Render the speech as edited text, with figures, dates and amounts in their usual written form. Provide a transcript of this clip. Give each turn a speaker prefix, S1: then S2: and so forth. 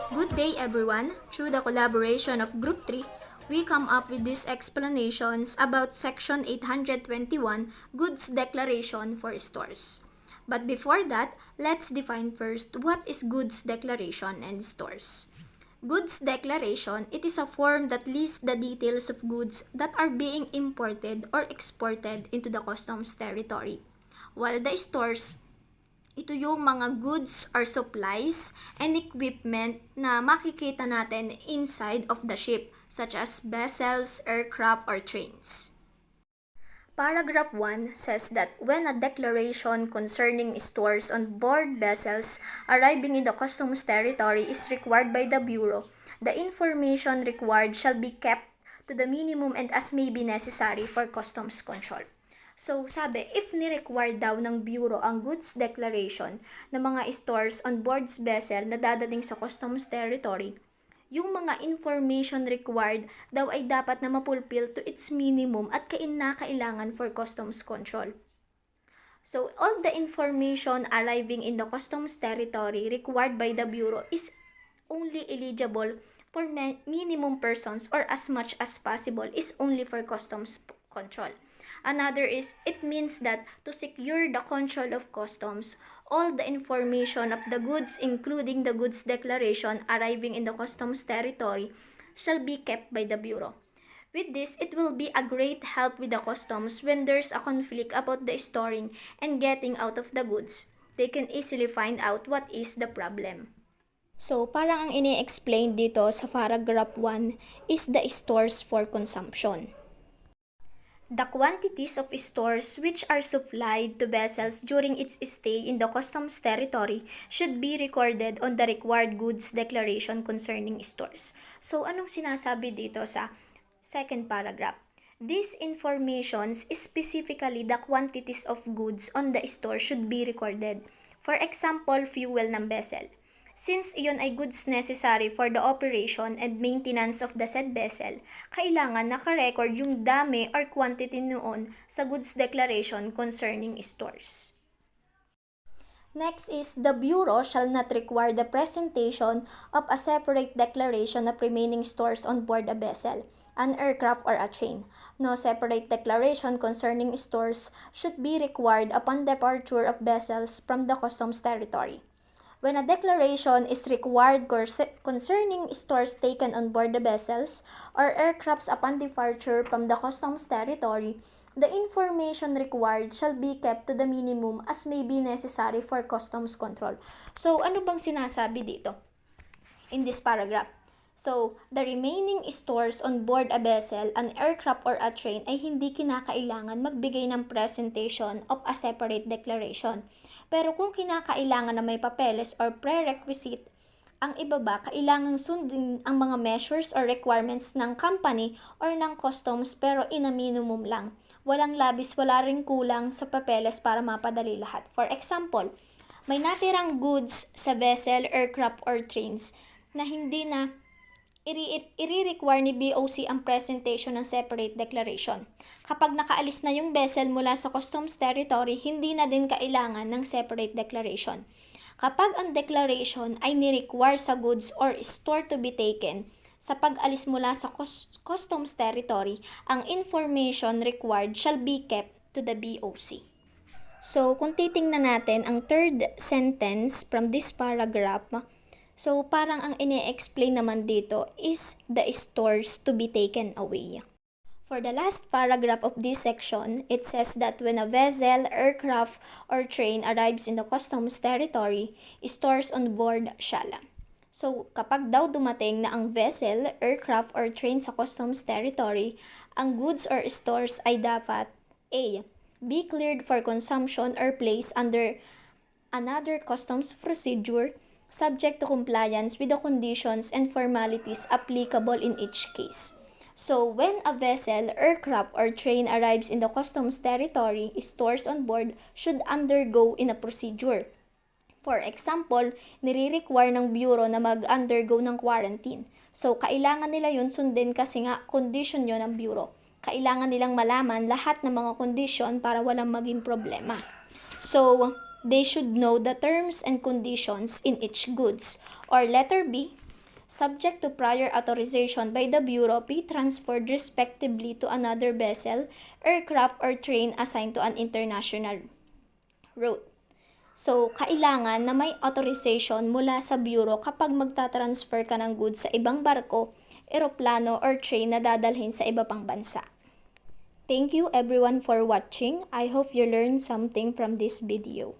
S1: Good day everyone! Through the collaboration of Group 3, we come up with these explanations about Section 821 Goods Declaration for Stores. But before that, let's define first what is Goods Declaration and Stores. Goods Declaration, it is a form that lists the details of goods that are being imported or exported into the customs territory. While the stores, ito yung mga goods or supplies and equipment na makikita natin inside of the ship, such as vessels, aircraft, or trains. Paragraph 1 says that when a declaration concerning stores on board vessels arriving in the customs territory is required by the Bureau, the information required shall be kept to the minimum and as may be necessary for customs control. So, sabi, if ni-require daw ng Bureau ang goods declaration ng mga stores on board vessel na dadating sa customs territory, yung mga information required daw ay dapat na mapulfill to its minimum at kailangan for customs control. So, all the information arriving in the customs territory required by the Bureau is only eligible for minimum persons or as much as possible is only for customs control. Another is, it means that to secure the control of customs, all the information of the goods, including the goods declaration arriving in the customs territory, shall be kept by the Bureau. With this, it will be a great help with the customs when there's a conflict about the storing and getting out of the goods. They can easily find out what is the problem. So, parang ang ini-explain dito sa paragraph 1 is the stores for consumption. The quantities of stores which are supplied to vessels during its stay in the customs territory should be recorded on the required goods declaration concerning stores. So, anong sinasabi dito sa second paragraph? These informations, specifically the quantities of goods on the store, should be recorded. For example, fuel ng vessel. Since iyon ay goods necessary for the operation and maintenance of the said vessel, kailangan naka-record yung dami or quantity noon sa goods declaration concerning stores. Next is, the Bureau shall not require the presentation of a separate declaration of remaining stores on board a vessel, an aircraft, or a train. No separate declaration concerning stores should be required upon departure of vessels from the customs territory. When a declaration is required concerning stores taken on board the vessels or aircrafts upon departure from the customs territory, the information required shall be kept to the minimum as may be necessary for customs control. So, ano bang sinasabi dito in this paragraph? So, the remaining stores on board a vessel, an aircraft, or a train ay hindi kinakailangan magbigay ng presentation of a separate declaration. Pero kung kinakailangan na may papeles or prerequisite, ang iba ba, kailangang sundin ang mga measures or requirements ng company or ng customs pero in a minimum lang. Walang labis, wala ring kulang sa papeles para mapadali lahat. For example, may natirang goods sa vessel, aircraft, or trains na hindi na i-require ni BOC ang presentation ng separate declaration. Kapag nakaalis na yung vessel mula sa customs territory, hindi na din kailangan ng separate declaration. Kapag ang declaration ay ni-require sa goods or store to be taken, sa pag-alis mula sa customs territory, ang information required shall be kept to the BOC. So, kung titingnan natin ang third sentence from this paragraph, so, parang ang ine-explain naman dito is the stores to be taken away. For the last paragraph of this section, it says that when a vessel, aircraft, or train arrives in the customs territory, stores on board shall. So, kapag daw dumating na ang vessel, aircraft, or train sa customs territory, ang goods or stores ay dapat A. Be cleared for consumption or placed under another customs procedure subject to compliance with the conditions and formalities applicable in each case. So, when a vessel, aircraft, or train arrives in the customs territory, stores on board should undergo in a procedure. For example, nire-require ng Bureau na mag-undergo ng quarantine. So, kailangan nila yun sundin kasi nga condition yun ng Bureau. Kailangan nilang malaman lahat ng mga condition para walang maging problema. So, they should know the terms and conditions in each goods. Or letter B, subject to prior authorization by the Bureau, be transferred respectively to another vessel, aircraft, or train assigned to an international route. So, kailangan na may authorization mula sa Bureau kapag magta-transfer ka ng goods sa ibang barko, eroplano, or train na dadalhin sa iba pang bansa. Thank you everyone for watching. I hope you learned something from this video.